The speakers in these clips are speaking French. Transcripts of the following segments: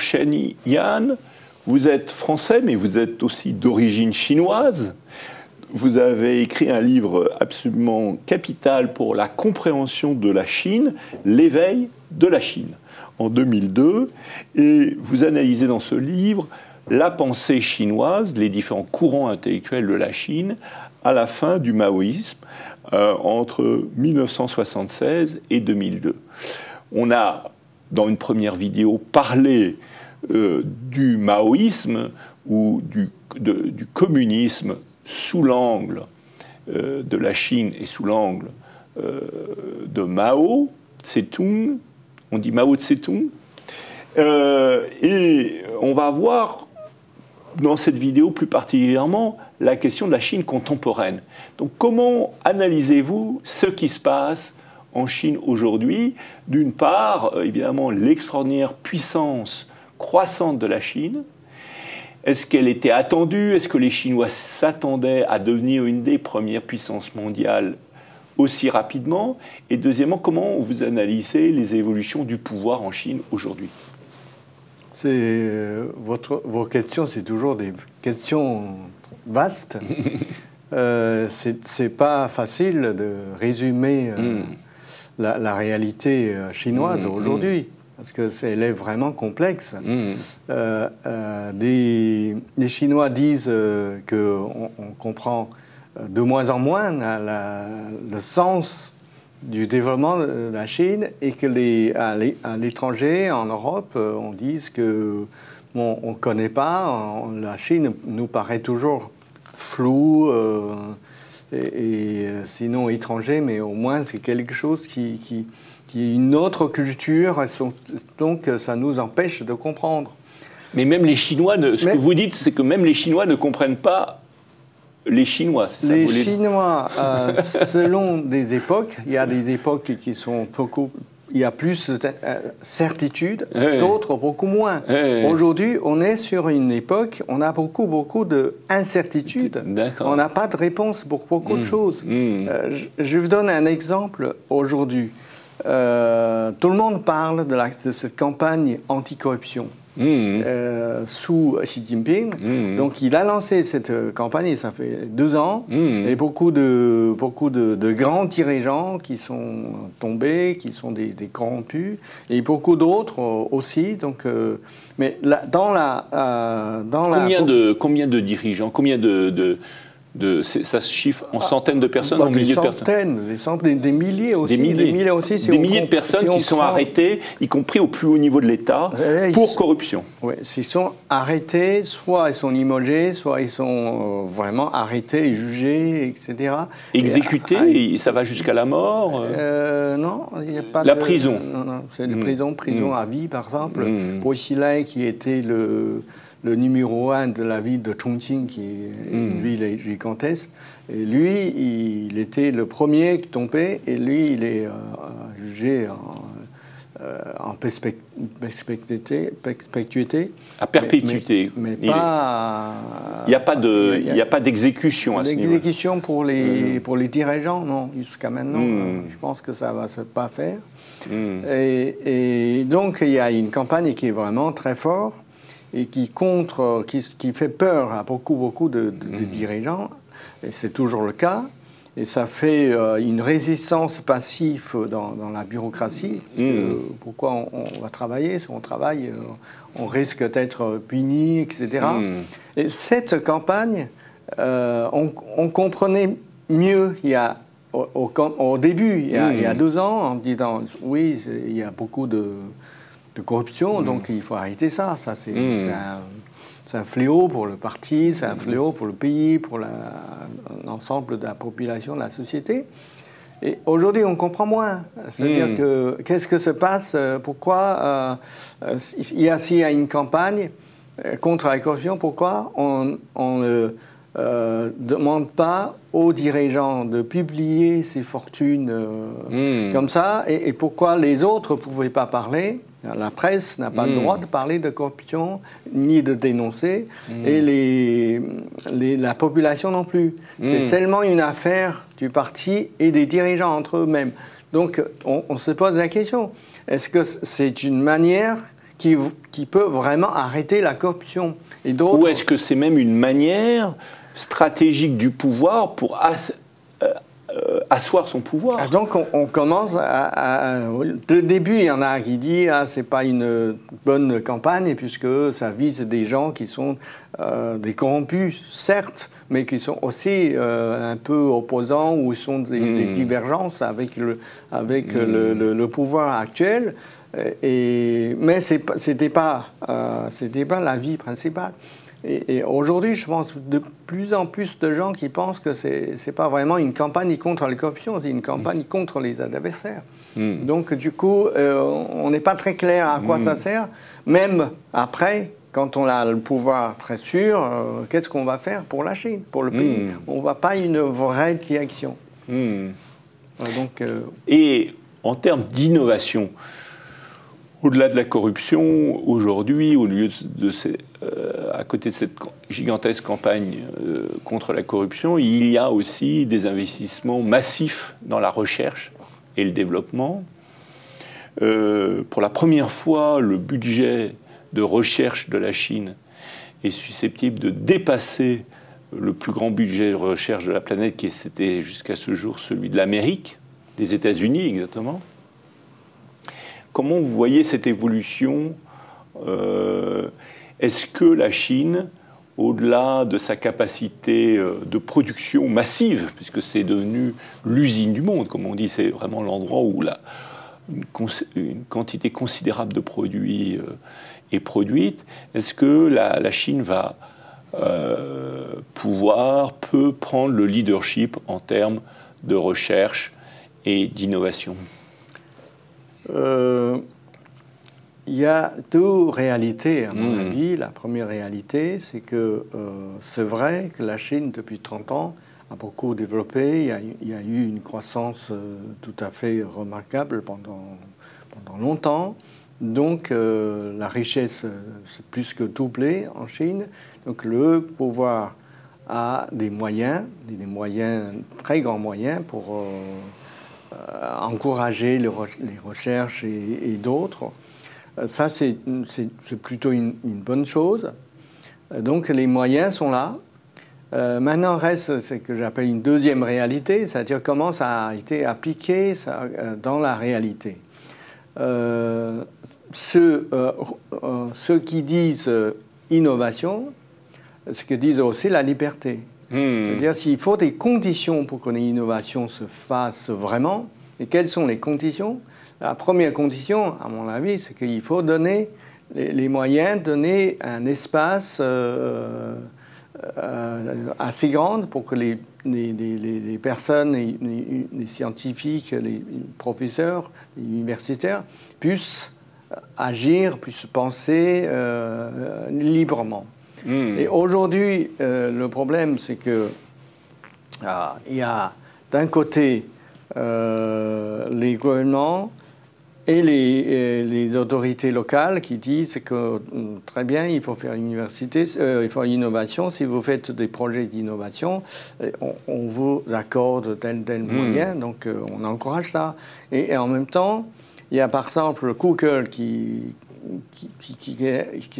Chen Yan, vous êtes français, mais vous êtes aussi d'origine chinoise. Vous avez écrit un livre absolument capital pour la compréhension de la Chine, L'éveil de la Chine, en 2002. Et vous analysez dans ce livre la pensée chinoise, les différents courants intellectuels de la Chine, à la fin du maoïsme, entre 1976 et 2002. On a, dans une première vidéo, parlé du maoïsme ou du communisme sous l'angle de la Chine et sous l'angle de Mao Tse-tung. On dit Mao Tse-tung. Et on va voir dans cette vidéo plus particulièrement la question de la Chine contemporaine. Donc comment analysez-vous ce qui se passe en Chine aujourd'hui? D'une part, évidemment, l'extraordinaire puissance croissante de la Chine. Est-ce qu'elle était attendue? Est-ce que les Chinois s'attendaient à devenir une des premières puissances mondiales aussi rapidement? Et deuxièmement, comment vous analysez les évolutions du pouvoir en Chine aujourd'hui? Vos questions, c'est toujours des questions vastes. C'est pas facile de résumer la réalité chinoise aujourd'hui, parce qu'elle est vraiment complexe. Les Chinois disent qu'on comprend de moins en moins le sens du développement de la Chine, et que à l'étranger, en Europe, on dit que bon, on ne connaît pas, la Chine nous paraît toujours floue, sinon étranger, mais au moins c'est quelque chose qui est une autre culture, donc ça nous empêche de comprendre. Mais même les Chinois, que vous dites, c'est que même les Chinois ne comprennent pas les Chinois, c'est ça? Les Chinois, selon des époques, il y a des époques qui sont beaucoup... Il y a plus de certitude, d'autres beaucoup moins. Aujourd'hui, on est sur une époque, on a beaucoup d'incertitudes. On n'a pas de réponse pour beaucoup de choses. Je vous donne un exemple aujourd'hui. Tout le monde parle de cette campagne anticorruption. Sous Xi Jinping. Donc il a lancé cette campagne, ça fait 2 ans, et beaucoup de grands dirigeants qui sont tombés, qui sont des corrompus, et beaucoup d'autres aussi. Donc, mais combien de dirigeants, ça se chiffre en centaines de personnes, en milliers de personnes? Des milliers aussi. Des milliers de personnes qui sont arrêtées, y compris au plus haut niveau de l'État, pour corruption. Oui, ils sont arrêtés, soit ils sont limogés, soit ils sont vraiment arrêtés et jugés, etc. Exécutés, et ça va jusqu'à la mort? Non, il n'y a pas la prison. Non, c'est la prison à vie, par exemple. Bo Xilai, qui était le numéro 1 de la ville de Chongqing, qui est une ville gigantesque. Et lui, il était le premier qui tombait, et lui, il est jugé en perpétuité. À perpétuité. Mais pas... Il n'y a pas d'exécution à ce niveau. D'exécution pour les dirigeants, non. Jusqu'à maintenant, je pense que ça ne va pas faire. Et donc, il y a une campagne qui est vraiment très forte, et qui fait peur à beaucoup de dirigeants, et c'est toujours le cas, et ça fait une résistance passive dans la bureaucratie. Parce que pourquoi on va travailler? Si on travaille, on risque d'être puni, etc. Et cette campagne, on comprenait mieux au début, il y a 2 ans, en disant oui, il y a beaucoup de corruption, donc il faut arrêter ça. Ça, c'est un fléau pour le parti, c'est un fléau pour le pays, pour l'ensemble de la population, de la société. Et aujourd'hui, on comprend moins. C'est-à-dire que qu'est-ce que se passe? Pourquoi s'il y a une campagne contre la corruption, pourquoi on ne demande pas aux dirigeants de publier ses fortunes comme ça, et pourquoi les autres ne pouvaient pas parler? La presse n'a pas le droit de parler de corruption, ni de dénoncer, et la population non plus. C'est seulement une affaire du parti et des dirigeants entre eux-mêmes. Donc on se pose la question, est-ce que c'est une manière qui peut vraiment arrêter la corruption. Et d'autres... Ou est-ce que c'est même une manière stratégique du pouvoir pour asseoir son pouvoir? Donc on commence dès le début, il y en a qui disent c'est pas une bonne campagne puisque ça vise des gens qui sont des corrompus, certes, mais qui sont aussi un peu opposants ou sont des divergences avec le pouvoir actuel. Mais c'était pas la vie principale. Et aujourd'hui, je pense de plus en plus de gens qui pensent que c'est pas vraiment une campagne contre la corruption, c'est une campagne contre les adversaires. Donc du coup, on n'est pas très clair à quoi ça sert. Même après, quand on a le pouvoir très sûr, qu'est-ce qu'on va faire pour la Chine, pour le pays? On ne voit pas une vraie direction. Donc, et en termes d'innovation, au-delà de la corruption, aujourd'hui, à côté de cette gigantesque campagne contre la corruption, il y a aussi des investissements massifs dans la recherche et le développement. Pour la première fois, le budget de recherche de la Chine est susceptible de dépasser le plus grand budget de recherche de la planète, qui était jusqu'à ce jour celui de l'Amérique, des États-Unis exactement. Comment vous voyez cette évolution? Est-ce que la Chine, au-delà de sa capacité de production massive, puisque c'est devenu l'usine du monde, comme on dit, c'est vraiment l'endroit où une quantité considérable de produits est produite, est-ce que la Chine peut prendre le leadership en termes de recherche et d'innovation? Il y a deux réalités, à mon avis. La première réalité, c'est que c'est vrai que la Chine, depuis 30 ans, a beaucoup développé. Il y a eu une croissance tout à fait remarquable pendant longtemps. Donc, la richesse s'est plus que doublée en Chine. Donc, le pouvoir a des moyens, très grands moyens pour encourager les recherches et d'autres. Ça, c'est plutôt une bonne chose. Donc, les moyens sont là. Maintenant, reste ce que j'appelle une deuxième réalité, c'est-à-dire comment ça a été appliqué dans la réalité. Ceux qui disent innovation, ce que disent aussi la liberté. C'est-à-dire s'il faut des conditions pour que l'innovation se fasse vraiment, et quelles sont les conditions? La première condition, à mon avis, c'est qu'il faut donner les moyens, donner un espace assez grand pour que les personnes, les scientifiques, les professeurs, les universitaires puissent agir, puissent penser librement. Et aujourd'hui, le problème, c'est que il y a d'un côté les gouvernements et les autorités locales qui disent que très bien, il faut faire l'université, il faut l'innovation. Si vous faites des projets d'innovation, on vous accorde tel moyen, donc on encourage ça. Et en même temps, il y a par exemple Google qui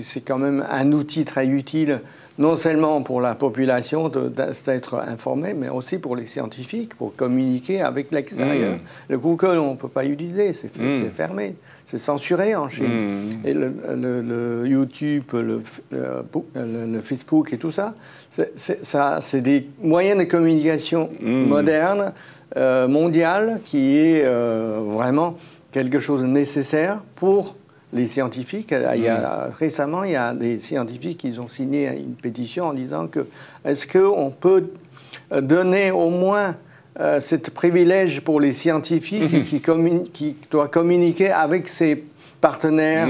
c'est quand même un outil très utile, non seulement pour la population d'être informée, mais aussi pour les scientifiques, pour communiquer avec l'extérieur. Le Google, on ne peut pas l'utiliser, c'est fermé, c'est censuré en Chine. Et le YouTube, le Facebook et tout ça, c'est des moyens de communication modernes, mondiales, qui est vraiment quelque chose de nécessaire pour les scientifiques. Récemment, il y a des scientifiques qui ont signé une pétition en disant que est-ce qu'on peut donner au moins ce privilège pour les scientifiques qui doivent communiquer avec ses partenaires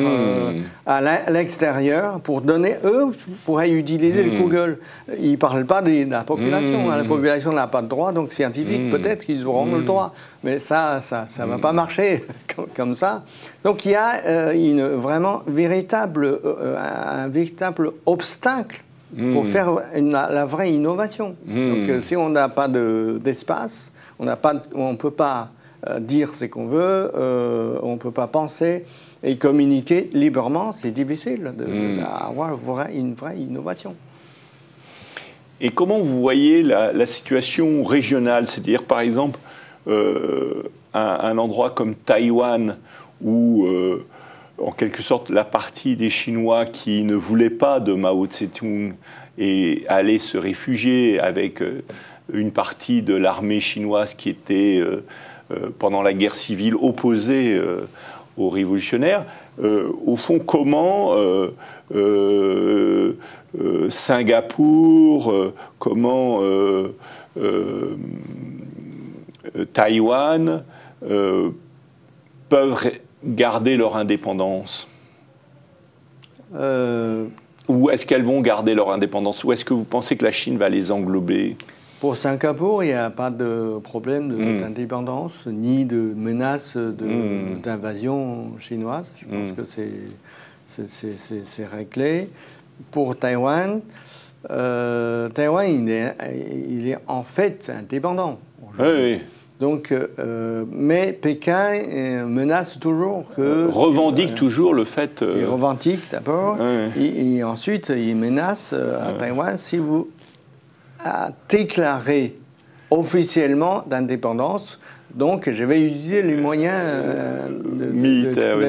à l'extérieur pour donner, eux, pourraient utiliser le Google. Ils ne parlent pas de la population. La population n'a pas de droit, donc scientifiques, peut-être qu'ils auront le droit. Mais ça ne va pas marcher comme ça. Donc il y a un véritable obstacle pour faire la vraie innovation. Donc si on n'a pas d'espace, on ne peut pas dire ce qu'on veut, on ne peut pas penser et communiquer librement. C'est difficile d'avoir une vraie innovation. Et comment vous voyez la situation régionale? C'est-à-dire, par exemple, un endroit comme Taïwan, où, en quelque sorte, la partie des Chinois qui ne voulaient pas de Mao Tse-tung et allaient se réfugier avec une partie de l'armée chinoise qui était, pendant la guerre civile, opposée aux révolutionnaires. Au fond, comment Singapour, comment Taïwan peuvent garder leur indépendance? Ou est-ce qu'elles vont garder leur indépendance? Ou est-ce que vous pensez que la Chine va les englober? Pour Singapour, il n'y a pas de problème d'indépendance, ni de menace d'invasion chinoise. Je pense que c'est réglé. Pour Taïwan, il est en fait indépendant. Oui. Donc, mais Pékin menace toujours que... revendique toujours le fait... Il revendique d'abord, et ensuite il menace à Taïwan, si vous déclarez officiellement d'indépendance, donc je vais utiliser les moyens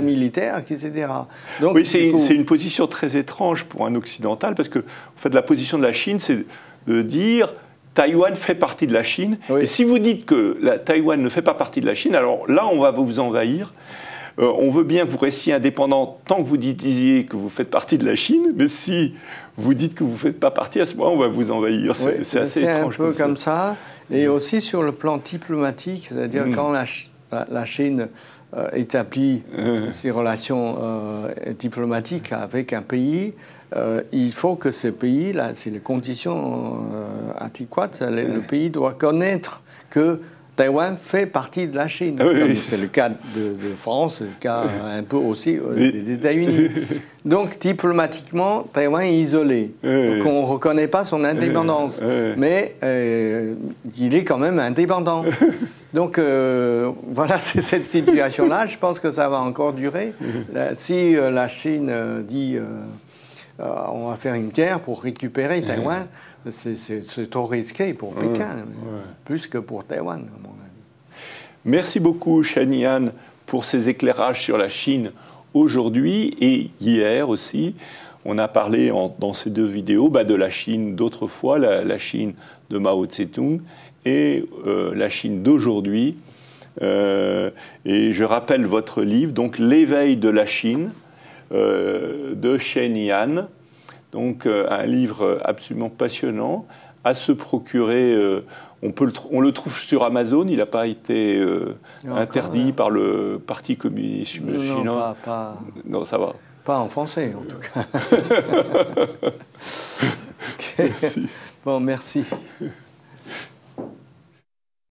militaires, etc. Donc, oui, c'est une position très étrange pour un occidental, parce que en fait, la position de la Chine, c'est de dire... Taïwan fait partie de la Chine. Oui. Et si vous dites que Taïwan ne fait pas partie de la Chine, alors là, on va vous envahir. On veut bien que vous restiez indépendant tant que vous disiez que vous faites partie de la Chine, mais si vous dites que vous ne faites pas partie, à ce moment, on va vous envahir. Oui, c'est assez étrange. C'est un peu comme ça. Et aussi sur le plan diplomatique, c'est-à-dire quand la Chine établit ses relations diplomatiques avec un pays, il faut que ce pays, là, c'est les conditions adéquates, le pays doit connaître que Taïwan fait partie de la Chine. Comme c'est le cas de France, le cas un peu aussi des États-Unis. Donc, diplomatiquement, Taïwan est isolé. Donc, on ne reconnaît pas son indépendance. Mais il est quand même indépendant. Donc, voilà, c'est cette situation-là. Je pense que ça va encore durer. Si la Chine dit... on va faire une guerre pour récupérer Taïwan, c'est trop risqué pour Pékin, plus que pour Taïwan, à mon avis. Merci beaucoup, Shanian, pour ces éclairages sur la Chine aujourd'hui et hier aussi. On a parlé dans ces deux vidéos de la Chine d'autrefois, la Chine de Mao Tse-tung et la Chine d'aujourd'hui. Et je rappelle votre livre, donc L'éveil de la Chine, de Shen Yan, donc un livre absolument passionnant à se procurer. On le trouve sur Amazon, il n'a pas été interdit par le Parti communiste chinois. Non, ça va. Pas en français, en tout cas. Okay. Merci. Bon, merci.